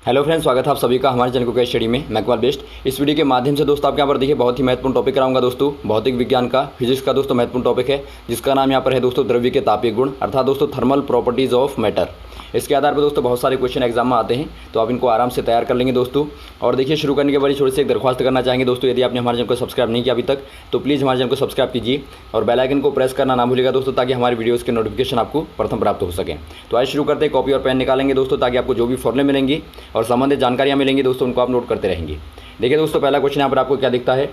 Hello friends, स्वागत है आप सभी का हमारे चैनल को स्टडी में। मैं कुमार बेस्ट। इस वीडियो के माध्यम से दोस्तों आपके यहाँ पर देखिए बहुत ही महत्वपूर्ण टॉपिक कराऊंगा दोस्तों। भौतिक विज्ञान का, फिजिक्स का दोस्तों महत्वपूर्ण टॉपिक है, जिसका नाम यहाँ पर है दोस्तों द्रव्य के तापीय गुण, अर्थात दोस्तों थर्मल प्रॉपर्टीज ऑफ मैटर। इसके आधार पर दोस्तों बहुत सारे क्वेश्चन एग्जाम में आते हैं, तो आप इनको आराम से तैयार कर लेंगे दोस्तों। और देखिए शुरू करने के बाद छोटी सी एक दरख्वास्त करना चाहेंगे दोस्तों, यदि आपने हमारे चैनल को सब्सक्राइब नहीं किया अभी तक तो प्लीज़ हमारे चैनल को सब्सक्राइब कीजिए और बेल आइकन को प्रेस करना ना भूलिएगा दोस्तों, ताकि हमारी वीडियोज़ के नोटिफिकेशन आपको प्रथम प्राप्त हो सके। तो आज शुरू करते हैं, कॉपी और पेन निकालेंगे दोस्तों, ताकि आपको जो भी फॉर्मूले मिलेंगी और संबंधित जानकारियाँ मिलेंगी दोस्तों उनको आप नोट करते रहेंगे। देखिए दोस्तों पहला क्वेश्चन यहाँ पर आपको क्या दिखता है,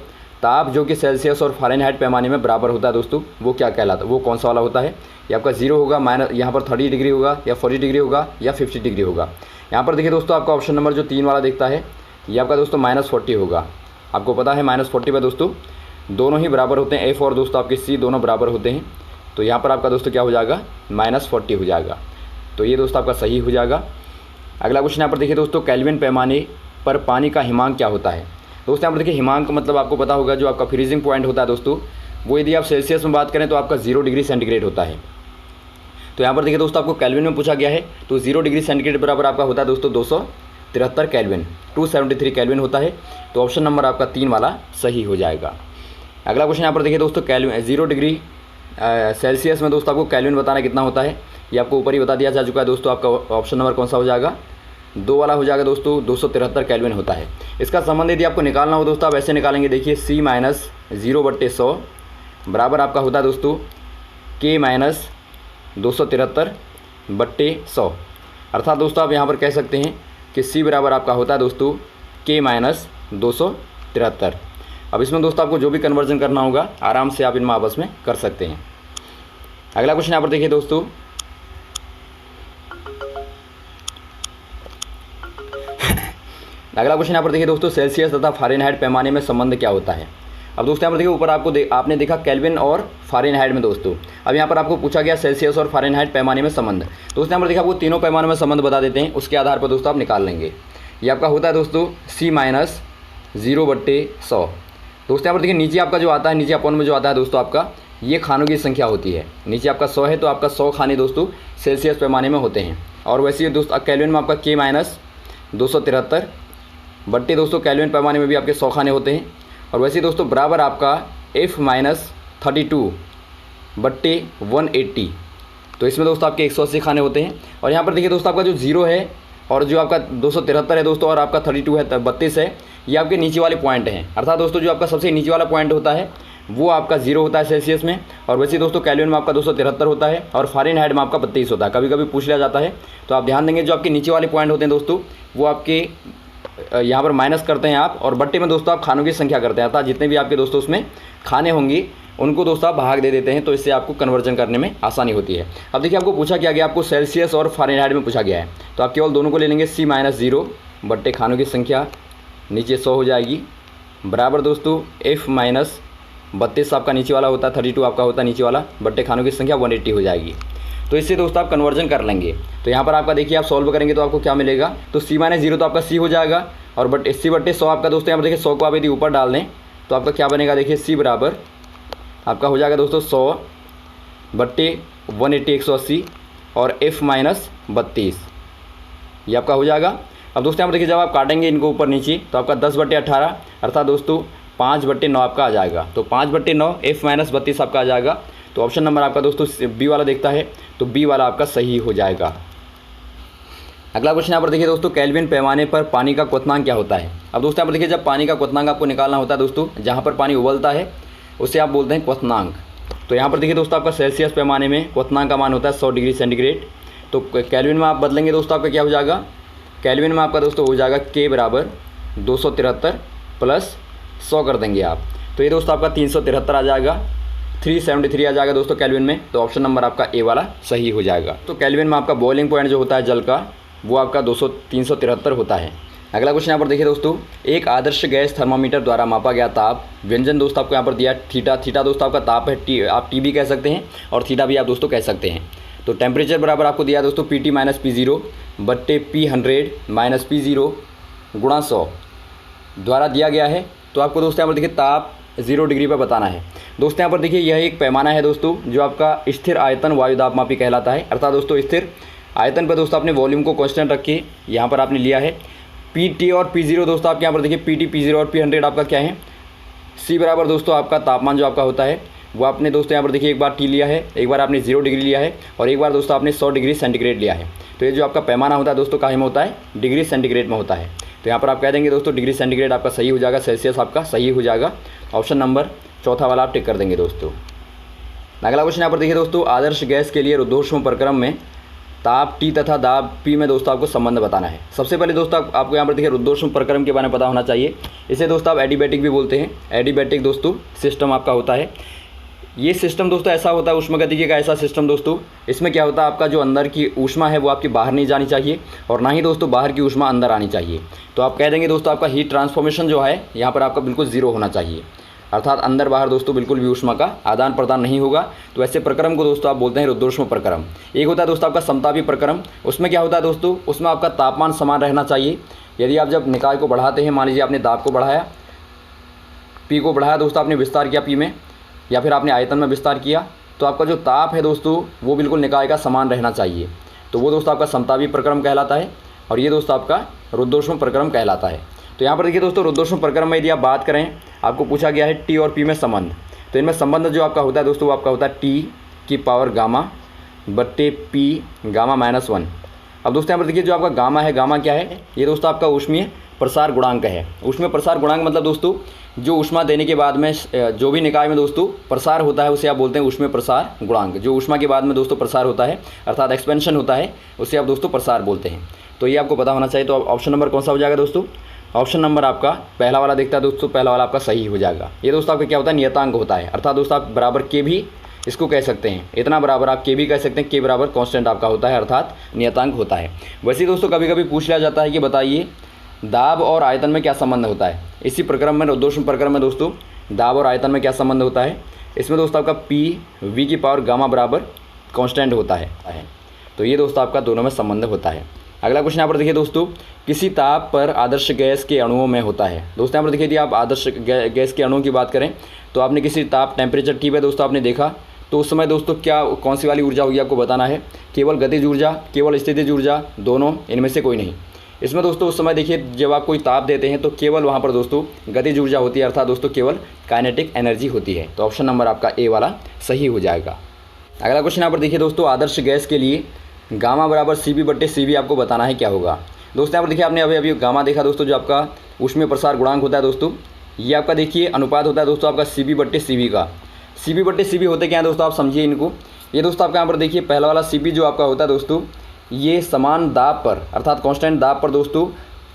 ताप जो कि सेल्सियस और फ़ारेनहाइट पैमाने में बराबर होता है दोस्तों, वो क्या कहलाता है, वो कौन सा वाला होता है। ये आपका 0 होगा, माइनस यहाँ पर 30 डिग्री होगा, या 40 डिग्री होगा, या 50 डिग्री होगा। यहाँ पर देखिए दोस्तों आपका ऑप्शन नंबर जो 3 वाला दिखता है, ये आपका दोस्तों -40 होगा। आपको पता है -40 में दोस्तों दोनों ही बराबर होते हैं, F और दोस्तों आपके C दोनों बराबर होते हैं। तो यहाँ पर आपका दोस्तों क्या हो जाएगा, -40 हो जाएगा। तो ये दोस्तों आपका सही हो जाएगा। अगला क्वेश्चन यहाँ पर देखिए दोस्तों, केल्विन पैमाने पर पानी का हिमांक क्या होता है। दोस्तों यहाँ पर देखिए हिमांक मतलब आपको पता होगा, जो आपका फ्रीजिंग पॉइंट होता है दोस्तों, वो यदि आप सेल्सियस में बात करें तो आपका 0 डिग्री सेंटीग्रेड होता है। तो यहाँ पर देखिए दोस्तों आपको केल्विन में पूछा गया है, तो 0 डिग्री सेंटीग्रेड बराबर आपका होता है दोस्तों 273 केल्विन, 273 केल्विन होता है। तो ऑप्शन नंबर आपका 3 वाला सही हो जाएगा। अगला क्वेश्चन यहाँ पर देखिए दोस्तों, केल्विन 0 डिग्री सेल्सियस में दोस्तों आपको केल्विन बताना कितना होता है, ये आपको ऊपर ही बता दिया जा चुका है दोस्तों। आपका ऑप्शन नंबर कौन सा हो जाएगा, 2 वाला हो जाएगा दोस्तों, 273 केल्विन होता है। इसका संबंध यदि आपको निकालना हो दोस्तों, आप ऐसे निकालेंगे, देखिए C माइनस 0/100 बराबर आपका होता है दोस्तों K माइनस 273/100। अर्थात दोस्तों आप यहाँ पर कह सकते हैं कि C बराबर आपका होता है दोस्तों K माइनस 273। अब इसमें दोस्तों आपको जो भी कन्वर्जन करना होगा आराम से आप इनमें आपस में कर सकते हैं। अगला क्वेश्चन यहाँ पर देखिए दोस्तों, अगला क्वेश्चन यहाँ पर देखिए दोस्तों, सेल्सियस तथा फ़ारेनहाइट पैमाने में संबंध क्या होता है। अब दोस्तों यहाँ पर देखिए ऊपर आपने देखा केल्विन और फ़ारेनहाइट में दोस्तों। अब यहाँ पर आपको पूछा गया सेल्सियस और फ़ारेनहाइट पैमाने में संबंध। दोस्तों यहाँ पर देखिए आपको तीनों पैमानों में संबंध बता देते हैं, उसके आधार पर दोस्तों आप निकाल लेंगे। ये आपका होता है दोस्तों C माइनस 0/100। दोस्तों यहाँ पर देखिए नीचे आपका जो आता है, नीचे अपॉन में जो आता है दोस्तों आपका, ये खानों की संख्या होती है। नीचे आपका 100 है तो आपका 100 खाने दोस्तों सेल्सियस पैमाने में होते हैं। और वैसे ही दोस्तों केल्विन में आपका K माइनस 273 दोस्तों केल्विन पैमाने में भी आपके 100 खाने होते हैं। और वैसे ही दोस्तों बराबर आपका F माइनस 32/180, तो इसमें दोस्तों आपके 180 खाने होते हैं। और यहाँ पर देखिए दोस्तों आपका जो 0 है और जो आपका 273 है दोस्तों, और आपका 32 है 32 है, ये आपके नीचे वाले पॉइंट हैं। अर्थात दोस्तों जो आपका सबसे नीचे वाला पॉइंट होता है वो आपका 0 होता है सेल्सियस में। और वैसे दोस्तों केल्विन में आपका 273 होता है और फ़ारेनहाइट में आपका 32 होता है। कभी कभी पूछ लिया जाता है, तो आप ध्यान देंगे जो आपके नीचे वाले पॉइंट होते हैं दोस्तों, वो आपके यहाँ पर माइनस करते हैं आप, और बट्टे में दोस्तों आप खानों की संख्या करते हैं। अर्थात जितने भी आपके दोस्तों उसमें खाने होंगी उनको दोस्तों आप भाग दे देते हैं, तो इससे आपको कन्वर्जन करने में आसानी होती है। अब देखिए आपको पूछा क्या गया, आपको सेल्सियस और फ़ारेनहाइट में पूछा गया है, तो आप केवल दोनों को ले लेंगे। C माइनस 0 बट्टे खानों की संख्या नीचे 100 हो जाएगी, बराबर दोस्तों F माइनस 32 आपका नीचे वाला होता है, 32 आपका होता है नीचे वाला, बट्टे खानों की संख्या 180 हो जाएगी। तो इससे दोस्तों आप कन्वर्जन कर लेंगे। तो यहाँ पर आपका देखिए आप सॉल्व करेंगे तो आपको क्या मिलेगा, तो C माइनस 0 तो आपका C हो जाएगा, और C/100 आपका दोस्तों यहाँ पर देखिए 100 को आप यदि ऊपर डाल दें तो आपका क्या बनेगा, देखिए C बराबर आपका हो जाएगा दोस्तों 100/180 180, और F माइनस 32 ये आपका हो जाएगा। अब दोस्तों यहाँ पर देखिए जब आप काटेंगे इनको ऊपर नीचे तो आपका 10/18 अर्थात दोस्तों 5/9 आपका आ जाएगा। तो 5/9 F माइनस 32 आपका आ जाएगा। तो ऑप्शन नंबर आपका दोस्तों B वाला देखता है, तो B वाला आपका सही हो जाएगा। अगला क्वेश्चन यहाँ पर देखिए दोस्तों, केल्विन पैमाने पर पानी का क्वथनांक क्या होता है। अब दोस्तों यहाँ पर देखिए जब पानी का क्वथनांक आपको निकालना होता है दोस्तों, जहाँ पर पानी उबलता है उसे आप बोलते हैं क्वथनांक। तो यहाँ पर देखिए दोस्तों आपका सेल्सियस पैमाने में क्वथनांक का मान होता है 100 डिग्री सेंटीग्रेड। तो केल्विन में आप बदलेंगे दोस्तों आपका क्या हो जाएगा, केल्विन में आपका दोस्तों हो जाएगा K बराबर 273 प्लस 100 कर देंगे आप, तो ये दोस्तों आपका 373 आ जाएगा, 373 आ जाएगा दोस्तों केल्विन में। तो ऑप्शन नंबर आपका A वाला सही हो जाएगा। तो केल्विन में आपका बॉइलिंग पॉइंट जो होता है जल का, वो आपका 373 होता है। अगला क्वेश्चन यहाँ पर देखिए दोस्तों, एक आदर्श गैस थर्मामीटर द्वारा मापा गया ताप व्यंजन दोस्तों आपको यहाँ पर दिया थीटा दोस्तों आपका ताप है, आप T भी कह सकते हैं और थीटा भी आप दोस्तों कह सकते हैं। तो टेम्परेचर बराबर आपको दिया दोस्तों PT माइनस P0 बट्टे P100 माइनस P0 गुणा 100 द्वारा दिया गया है। तो आपको दोस्तों यहाँ पर देखिए ताप 0 डिग्री पर बताना है। दोस्तों यहाँ पर देखिए यह एक पैमाना है दोस्तों, जो आपका स्थिर आयतन वायु दाब कहलाता है। अर्थात दोस्तों स्थिर आयतन पर दोस्तों आपने वॉल्यूम को कांस्टेंट रख के यहाँ पर आपने लिया है, Pt और P0 दोस्तों आपके यहाँ पर देखिए Pt, P0 और P100 आपका क्या है, C बराबर दोस्तों आपका तापमान जो आपका होता है वो आपने दोस्तों यहाँ पर देखिए एक बार T लिया है, एक बार आपने 0 डिग्री लिया है और एक बार दोस्तों आपने 100 डिग्री सेंटीग्रेड लिया है। तो ये जो आपका पैमाना होता है दोस्तों काहे में होता है, डिग्री सेंटीग्रेड में होता है। तो यहाँ पर आप कह देंगे दोस्तों डिग्री सेंटीग्रेड आपका सही हो जाएगा, सेल्सियस आपका सही हो जाएगा। ऑप्शन नंबर चौथा वाला आप टिक कर देंगे दोस्तों। अगला क्वेश्चन यहाँ पर देखिए दोस्तों, आदर्श गैस के लिए रुद्धोष्म प्रक्रम में ताप T तथा दाब P में दोस्तों आपको संबंध बताना है। सबसे पहले दोस्तों आपको यहाँ पर देखिए रुद्धोष्म प्रक्रम के बारे में पता होना चाहिए। इसे दोस्तों आप एडिबैटिक भी बोलते हैं। एडिबैटिक दोस्तों सिस्टम आपका होता है। ये सिस्टम दोस्तों ऐसा होता है उष्मागतिकी का ऐसा सिस्टम दोस्तों, इसमें क्या होता है आपका जो अंदर की ऊष्मा है वो आपकी बाहर नहीं जानी चाहिए और ना ही दोस्तों बाहर की ऊष्मा अंदर आनी चाहिए। तो आप कह देंगे दोस्तों आपका हीट ट्रांसफॉर्मेशन जो है यहाँ पर आपका बिल्कुल 0 होना चाहिए, अर्थात अंदर बाहर दोस्तों बिल्कुल भी ऊष्मा का आदान प्रदान नहीं होगा। तो ऐसे प्रक्रम को दोस्तों आप बोलते हैं रुद्धोष्म प्रक्रम। एक होता है दोस्तों आपका समतापी प्रक्रम। उसमें क्या होता है दोस्तों, उसमें आपका तापमान समान रहना चाहिए। यदि आप जब निकाय को बढ़ाते हैं, मान लीजिए आपने दाब को बढ़ाया, P को बढ़ाया दोस्तों, आपने विस्तार किया P में या फिर आपने आयतन में विस्तार किया, तो आपका जो ताप है दोस्तों वो बिल्कुल निकाय का समान रहना चाहिए। तो वो दोस्तों आपका समतापी प्रक्रम कहलाता है और ये दोस्तों आपका रुद्धोष्म प्रक्रम कहलाता है। तो यहाँ पर देखिए दोस्तों रुद्धोष्म प्रक्रम में यदि आप बात करें, आपको पूछा गया है T और P में संबंध। तो इनमें संबंध जो आपका होता है दोस्तों वो आपका होता है T की पावर गामा बट्टे P गामा -1। अब दोस्तों यहाँ पर देखिए जो आपका गामा है, गामा क्या है, ये दोस्तों आपका ऊष्मीय प्रसार गुणांक है। ऊष्मीय प्रसार गुणांक मतलब दोस्तों जो ऊष्मा देने के बाद में जो भी निकाय में दोस्तों प्रसार होता है उसे आप बोलते हैं ऊष्मीय प्रसार गुणांक। जो ऊष्मा के बाद में दोस्तों प्रसार होता है अर्थात एक्सपेंशन होता है उसे आप दोस्तों प्रसार बोलते हैं। तो ये आपको पता होना चाहिए। तो ऑप्शन नंबर कौन सा हो जाएगा दोस्तों, ऑप्शन नंबर आपका पहला वाला दिखता है दोस्तों, पहला वाला आपका सही हो जाएगा। ये दोस्तों आपका क्या होता है, नियतांक होता है, अर्थात दोस्तों आप बराबर के भी इसको कह सकते हैं, इतना बराबर आप के भी कह सकते हैं। के बराबर कांस्टेंट आपका होता है अर्थात नियतांक होता है। वैसे दोस्तों कभी कभी पूछ लिया जाता है कि बताइए दाब और आयतन में क्या संबंध होता है। इसी प्रक्रम में रुद्धोष्म प्रक्रम में दोस्तों दाब और आयतन में क्या संबंध होता है। इसमें दोस्तों आपका P V की पावर गामा बराबर कांस्टेंट होता है। तो ये दोस्तों आपका दोनों में संबंध होता है। अगला क्वेश्चन यहाँ पर देखिए दोस्तों, किसी ताप पर आदर्श गैस के अणुओं में होता है। दोस्तों यहाँ पर देखिए यदि आप आदर्श गैस के अणुओं की बात करें तो आपने किसी ताप टेम्परेचर T पे दोस्तों आपने देखा, तो उस समय दोस्तों क्या कौन सी वाली ऊर्जा होगी आपको बताना है। केवल गतिज ऊर्जा, केवल स्थितिज ऊर्जा, दोनों, इनमें से कोई नहीं। इसमें दोस्तों उस समय देखिए जब आप कोई ताप देते हैं तो केवल वहाँ पर दोस्तों गतिज ऊर्जा होती है, अर्थात दोस्तों केवल काइनेटिक एनर्जी होती है। तो ऑप्शन नंबर आपका ए वाला सही हो जाएगा। अगला क्वेश्चन यहाँ पर देखिए दोस्तों, आदर्श गैस के लिए गामा बराबर CB/CV आपको बताना है क्या होगा। दोस्तों यहाँ पर देखिए आपने अभी गामा देखा दोस्तों, जो आपका ऊष्मीय प्रसार गुणांक होता है दोस्तों, ये आपका देखिए अनुपात होता है दोस्तों आपका CB/CV का। CB/CV होते क्या है दोस्तों, आप समझिए इनको। ये दोस्तों आपका यहाँ पर देखिए पहला वाला CB जो आपका होता है दोस्तों, ये समान दाब पर अर्थात कांस्टेंट दाब पर दोस्तों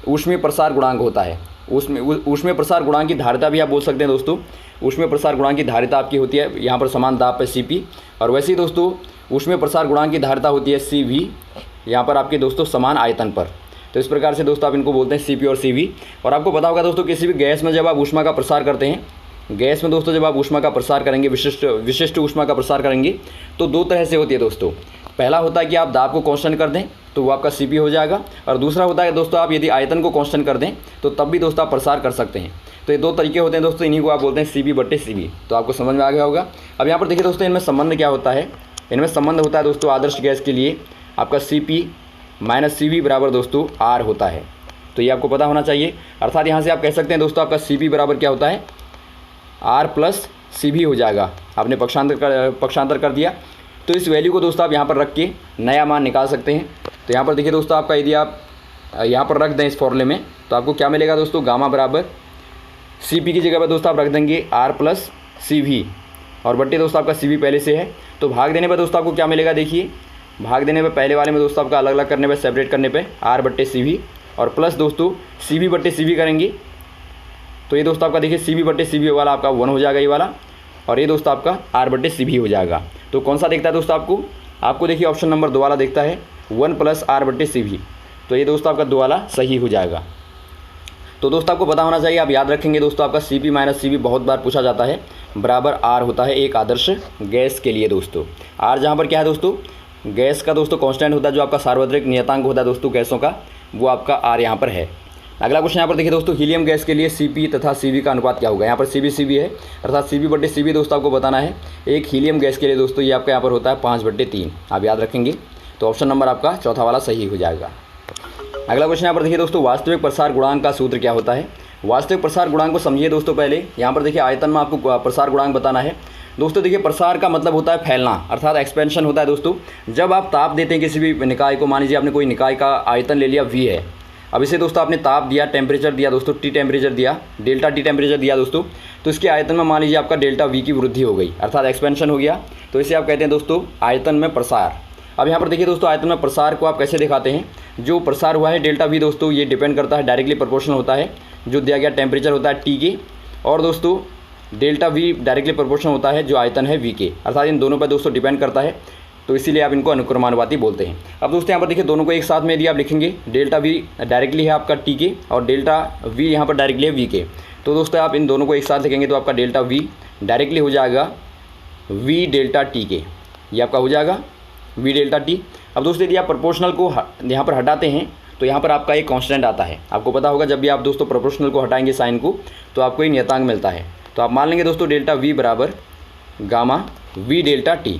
ऊष्मीय प्रसार गुणांक होता है। ऊष्मीय प्रसार गुणांक की धारिता भी आप बोल सकते हैं दोस्तों। ऊष्मीय प्रसार गुणांक की धारिता आपकी होती है यहाँ पर समान दाब पर CP, और वैसे ही दोस्तों ऊष्मीय प्रसार गुणांक की धारिता होती है CV, यहाँ पर आपके दोस्तों समान आयतन पर। तो इस प्रकार से दोस्तों आप इनको बोलते हैं CP और CV। और आपको पता होगा दोस्तों किसी भी गैस में जब आप ऊष्मा का प्रसार करते हैं, गैस में दोस्तों जब आप ऊष्मा का प्रसार करेंगे, विशिष्ट ऊष्मा का प्रसार करेंगे, तो दो तरह से होती है दोस्तों। पहला होता है कि आप दाब को कांस्टेंट कर दें तो वो आपका CP हो जाएगा, और दूसरा होता है दोस्तों आप यदि आयतन को कांस्टेंट कर दें तो तब भी दोस्तों आप प्रसार कर सकते हैं। तो ये दो तरीके होते हैं दोस्तों, इन्हीं को आप बोलते हैं CB/CV। तो आपको समझ में आ गया होगा। अब यहाँ पर देखिए दोस्तों इनमें संबंध क्या होता है। इनमें संबंध होता है दोस्तों आदर्श गैस के लिए आपका CP - CV बराबर दोस्तों R होता है। तो ये आपको पता होना चाहिए, अर्थात यहाँ से आप कह सकते हैं दोस्तों आपका CP बराबर क्या होता है, R + CV हो जाएगा। आपने पक्षांतर कर दिया, तो इस वैल्यू को दोस्तों आप यहाँ पर रख के नया मान निकाल सकते हैं। तो यहाँ पर देखिए दोस्तों आपका यदि आप यहाँ पर रख दें इस फॉर्मूले में, तो आपको क्या मिलेगा दोस्तों, गामा बराबर CP की जगह पर दोस्तों आप रख देंगे R + CV, और बट्टे दोस्तों आपका CV पहले से है। तो भाग देने पर दोस्तों आपको क्या मिलेगा, देखिए भाग देने पर पहले वाले में दोस्तों आपका अलग अलग करने पर, सेपरेट करने पर R/CV, और प्लस दोस्तों CB/CV करेंगे तो ये दोस्तों आपका देखिए CB/CV वाला आपका 1 हो जाएगा ये वाला, और ये दोस्तों आपका R/CV हो जाएगा। तो कौन सा दिखता है दोस्तों आपको देखिए ऑप्शन नंबर 2 वाला दिखता है 1 + R/CV। तो ये दोस्तों आपका 2 वाला सही हो जाएगा। तो दोस्तों आपको पता होना चाहिए, आप याद रखेंगे दोस्तों आपका CP - CV बहुत बार पूछा जाता है, बराबर R होता है एक आदर्श गैस के लिए दोस्तों। R जहाँ पर क्या है दोस्तों, गैस का दोस्तों कांस्टेंट होता है, जो आपका सार्वत्रिक नियतांक होता है दोस्तों गैसों का, वो आपका R यहाँ पर है। अगला क्वेश्चन यहाँ पर देखिए दोस्तों, हीलियम गैस के लिए CP तथा CV का अनुपात क्या होगा। यहाँ पर CB/CV है, अर्थात CB/CV दोस्तों आपको बताना है। एक हीलियम गैस के लिए दोस्तों ये आपका यहाँ पर होता है 5/3, आप याद रखेंगे। तो ऑप्शन नंबर आपका चौथा वाला सही हो जाएगा। अगला क्वेश्चन यहाँ पर देखिए दोस्तों, वास्तविक प्रसार गुणांक का सूत्र क्या होता है। वास्तविक प्रसार गुणांक को समझिए दोस्तों। पहले यहाँ पर देखिए आयतन में आपको प्रसार गुणांक बताना है। दोस्तों देखिए प्रसार का मतलब होता है फैलना, अर्थात एक्सपेंशन होता है दोस्तों। जब आप ताप देते हैं किसी भी निकाय को, मान लीजिए आपने कोई निकाय का आयतन ले लिया V है, अब इसे दोस्तों आपने ताप दिया, टेम्परेचर दिया दोस्तों, T टेम्परेचर दिया, डेल्टा T टेम्परेचर दिया दोस्तों, तो इसके आयतन में मान लीजिए आपका डेल्टा V की वृद्धि हो गई, अर्थात एक्सपेंशन हो गया। तो इसे आप कहते हैं दोस्तों आयतन में प्रसार। अब यहाँ पर देखिए दोस्तों आयतन में प्रसार को आप कैसे दिखाते हैं। जो प्रसार हुआ है डेल्टा V दोस्तों, ये डिपेंड करता है, डायरेक्टली प्रोपोर्शनल होता है जो दिया गया टेम्परेचर होता है T के, और दोस्तों डेल्टा V डायरेक्टली प्रोपोर्शनल होता है जो आयतन है V के, अर्थात इन दोनों पर दोस्तों डिपेंड करता है। तो इसीलिए आप इनको अनुक्रमानुपाती बोलते हैं। अब दोस्तों यहाँ पर देखिए दोनों को एक साथ में यदि आप लिखेंगे, डेल्टा V डायरेक्टली है आपका T के और डेल्टा V यहाँ पर डायरेक्टली है V के, तो दोस्तों आप इन दोनों को एक साथ लिखेंगे तो आपका डेल्टा V डायरेक्टली हो जाएगा V डेल्टा T के, ये आपका हो जाएगा V डेल्टा T। अब दोस्तों यदि आप प्रोपोर्शनल को यहाँ पर हटाते हैं तो यहाँ पर आपका एक कांस्टेंट आता है। आपको पता होगा जब भी आप दोस्तों प्रोपोर्शनल को हटाएंगे साइन को तो आपको एक नियतांक मिलता है। तो आप मान लेंगे दोस्तों डेल्टा V बराबर गामा V डेल्टा T।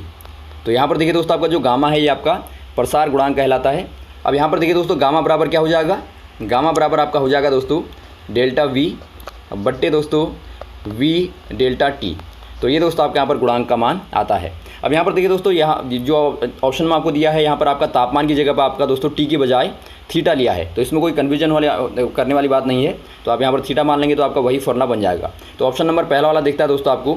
तो यहाँ पर देखिए दोस्तों आपका जो गामा है ये आपका प्रसार गुणांक कहलाता है। अब यहाँ पर देखिए दोस्तों गामा बराबर क्या हो जाएगा, गामा बराबर आपका हो जाएगा दोस्तों डेल्टा V बट्टे दोस्तों V डेल्टा T। तो ये दोस्तों आपके यहाँ पर गुणांक का मान आता है। अब यहाँ पर देखिए दोस्तों, यहाँ जो ऑप्शन में आपको दिया है यहाँ पर आपका तापमान की जगह पर आपका दोस्तों T की बजाय थीटा लिया है, तो इसमें कोई कन्फ्यूजन करने वाली बात नहीं है। तो आप यहाँ पर थीटा मान लेंगे तो आपका वही फॉर्मूला बन जाएगा। तो ऑप्शन नंबर पहला वाला देखता है दोस्तों, आपको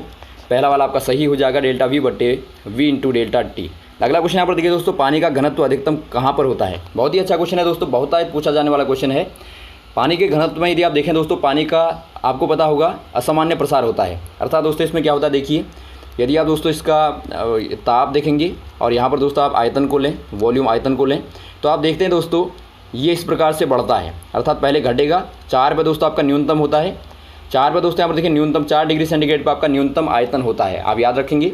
पहला वाला आपका सही हो जाएगा, डेल्टा V बट्टे V इंटू डेल्टा T। अगला क्वेश्चन यहाँ पर देखिए दोस्तों, पानी का घनत्व अधिकतम कहाँ पर होता है। बहुत ही अच्छा क्वेश्चन है दोस्तों, बहुत पूछा जाने वाला क्वेश्चन है। पानी के घनत्व में यदि आप देखें दोस्तों, पानी का आपको पता होगा असामान्य प्रसार होता है, अर्थात दोस्तों इसमें क्या होता है देखिए, यदि आप दोस्तों इसका ताप देखेंगे और यहाँ पर दोस्तों आप आयतन को लें, वॉल्यूम आयतन को लें, तो आप देखते हैं दोस्तों ये इस प्रकार से बढ़ता है, अर्थात पहले घटेगा 4 पे दोस्तों आपका न्यूनतम होता है, 4 पे दोस्तों यहाँ पर देखिए न्यूनतम 4 डिग्री सेंटीग्रेड पर आपका न्यूनतम आयतन होता है, आप याद रखेंगे,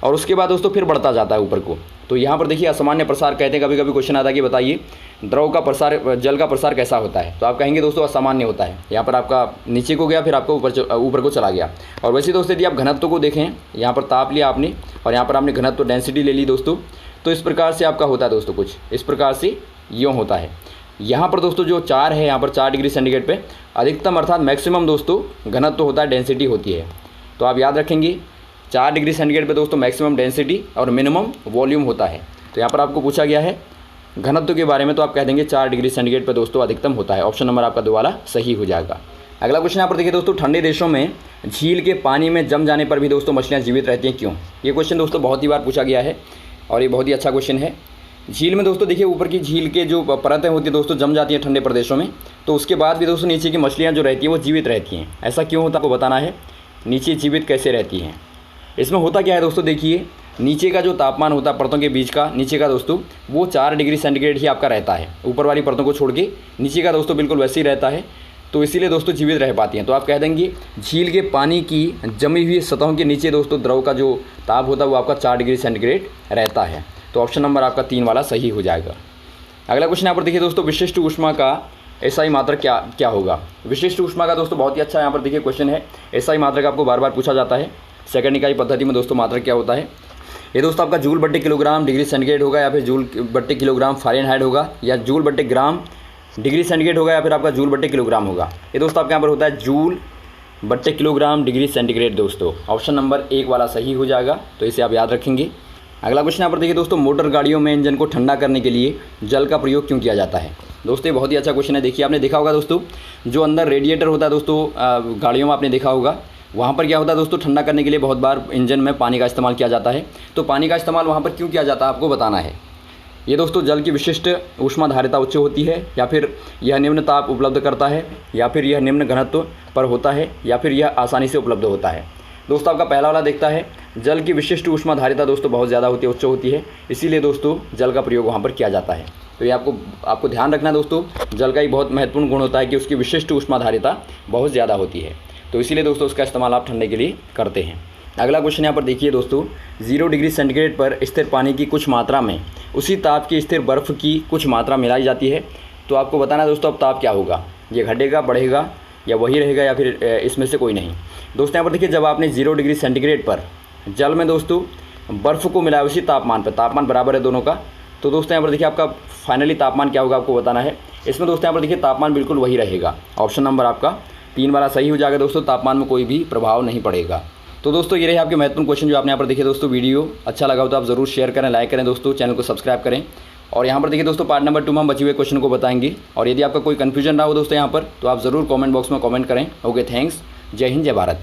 और उसके बाद दोस्तों फिर बढ़ता जाता है ऊपर को। तो यहाँ पर देखिए असामान्य प्रसार कहते हैं। कभी कभी क्वेश्चन आता है कि बताइए द्रव का प्रसार, जल का प्रसार कैसा होता है, तो आप कहेंगे दोस्तों असामान्य होता है। यहाँ पर आपका नीचे को गया फिर आपका ऊपर को चला गया। और वैसे दोस्तों यदि आप घनत्व को देखें, यहाँ पर ताप लिया आपने और यहाँ पर आपने घनत्व डेंसिटी ले ली दोस्तों, तो इस प्रकार से आपका होता है दोस्तों, कुछ इस प्रकार से यूँ होता है। यहाँ पर दोस्तों जो 4 है, यहाँ पर 4 डिग्री सेंटीग्रेड पे अधिकतम अर्थात मैक्सिमम दोस्तों घनत्व होता है, डेंसिटी होती है। तो आप याद रखेंगे 4 डिग्री सेंटीग्रेड पे दोस्तों मैक्सिमम डेंसिटी और मिनिमम वॉल्यूम होता है। तो यहाँ पर आपको पूछा गया है घनत्व के बारे में, तो आप कह देंगे 4 डिग्री सेंटीग्रेड पे दोस्तों अधिकतम होता है। ऑप्शन नंबर आपका दोबारा सही हो जाएगा। अगला क्वेश्चन यहाँ पर देखिए दोस्तों, ठंडे देशों में झील के पानी में जम जाने पर भी दोस्तों मछलियाँ जीवित रहती हैं, क्यों। ये क्वेश्चन दोस्तों बहुत ही बार पूछा गया है और ये बहुत ही अच्छा क्वेश्चन है। झील में दोस्तों देखिए ऊपर की झील के जो परतें होती हैं दोस्तों जम जाती हैं ठंडे प्रदेशों में, तो उसके बाद भी दोस्तों नीचे की मछलियाँ जो रहती हैं वो जीवित रहती हैं। ऐसा क्यों होता है आपको बताना है, नीचे जीवित कैसे रहती हैं। इसमें होता क्या है दोस्तों, देखिए नीचे का जो तापमान होता है परतों के बीच का, नीचे का दोस्तों वो 4 डिग्री सेंटीग्रेड ही आपका रहता है, ऊपर वाली परतों को छोड़ के नीचे का दोस्तों बिल्कुल वैसे ही रहता है। तो इसीलिए दोस्तों जीवित रह पाती हैं। तो आप कह देंगे झील के पानी की जमी हुई सतहों के नीचे दोस्तों द्रव का जो ताप होता है वो आपका 4 डिग्री सेंटीग्रेड रहता है। तो ऑप्शन नंबर आपका 3 वाला सही हो जाएगा। अगला क्वेश्चन यहाँ पर देखिए दोस्तों, विशिष्ट ऊष्मा का एसआई मात्रक क्या होगा। विशिष्ट ऊष्मा का दोस्तों बहुत ही अच्छा यहाँ पर देखिए क्वेश्चन है। एसआई मात्रक आपको बार बार पूछा जाता है। सेकंड इकाई पद्धति में दोस्तों मात्रक क्या होता है, ये दोस्तों आपका जूल बट्टे किलोग्राम डिग्री सेंटीग्रेड होगा, या फिर जूल बट्टे किलोग्राम फ़ारेनहाइट होगा, या जूल बट्टे ग्राम डिग्री सेंटीग्रेड होगा, या फिर आपका जूल बट्टे किलोग्राम होगा। ये दोस्तों आपके यहाँ पर होता है जूल बट्टे किलोग्राम डिग्री सेंटीग्रेड दोस्तों। ऑप्शन नंबर 1 वाला सही हो जाएगा, तो इसे आप याद रखेंगे। अगला क्वेश्चन यहाँ पर देखिए दोस्तों, मोटर गाड़ियों में इंजन को ठंडा करने के लिए जल का प्रयोग क्यों किया जाता है। दोस्तों ये बहुत ही अच्छा क्वेश्चन है। देखिए आपने देखा होगा दोस्तों, जो अंदर रेडिएटर होता है दोस्तों गाड़ियों में आपने देखा होगा, वहाँ पर क्या होता है दोस्तों, ठंडा करने के लिए बहुत बार इंजन में पानी का इस्तेमाल किया जाता है। तो पानी का इस्तेमाल वहाँ पर क्यों किया जाता है आपको बताना है। ये दोस्तों जल की विशिष्ट ऊष्मा धारिता उच्च होती है, या फिर यह निम्न ताप उपलब्ध करता है, या फिर यह निम्न घनत्व पर होता है, या फिर यह आसानी से उपलब्ध होता है। दोस्तों आपका पहला वाला देखता है, जल की विशिष्ट ऊष्मा धारिता दोस्तों बहुत ज़्यादा होती है, उच्च होती है, इसीलिए दोस्तों जल का प्रयोग वहाँ पर किया जाता है। तो ये आपको ध्यान रखना है दोस्तों, जल का एक बहुत महत्वपूर्ण गुण होता है कि उसकी विशिष्ट ऊष्मा धारिता बहुत ज़्यादा होती है। तो इसीलिए दोस्तों उसका इस्तेमाल आप ठंडे के लिए करते हैं। अगला क्वेश्चन यहाँ पर देखिए दोस्तों, 0 डिग्री सेंटीग्रेड पर स्थिर पानी की कुछ मात्रा में उसी ताप की स्थिर बर्फ़ की कुछ मात्रा मिलाई जाती है। तो आपको बताना है दोस्तों अब ताप क्या होगा, ये घटेगा, बढ़ेगा, या वही रहेगा, या फिर इसमें से कोई नहीं। दोस्तों यहाँ पर देखिए, जब आपने 0 डिग्री सेंटीग्रेड पर जल में दोस्तों बर्फ़ को मिलाया उसी तापमान पर, तापमान बराबर है दोनों का, तो दोस्तों यहाँ पर देखिए आपका फाइनली तापमान क्या होगा आपको बताना है। इसमें दोस्तों यहाँ पर देखिए तापमान बिल्कुल वही रहेगा। ऑप्शन नंबर आपका 3 वाला सही हो जाएगा दोस्तों, तापमान में कोई भी प्रभाव नहीं पड़ेगा। तो दोस्तों ये रहे आपके महत्वपूर्ण क्वेश्चन जो आपने यहाँ पर देखे दोस्तों। वीडियो अच्छा लगा हो तो आप ज़रूर शेयर करें, लाइक करें दोस्तों, चैनल को सब्सक्राइब करें। और यहाँ पर देखिए दोस्तों पार्ट नंबर 2 में हम बचे हुए क्वेश्चन को बताएंगे। और यदि आपका कोई कन्फ्यूजन रहा हो दोस्तों यहाँ पर तो आप ज़रूर कमेंट बॉक्स में कमेंट करें। Okay, thanks. जय हिंद, जय भारत।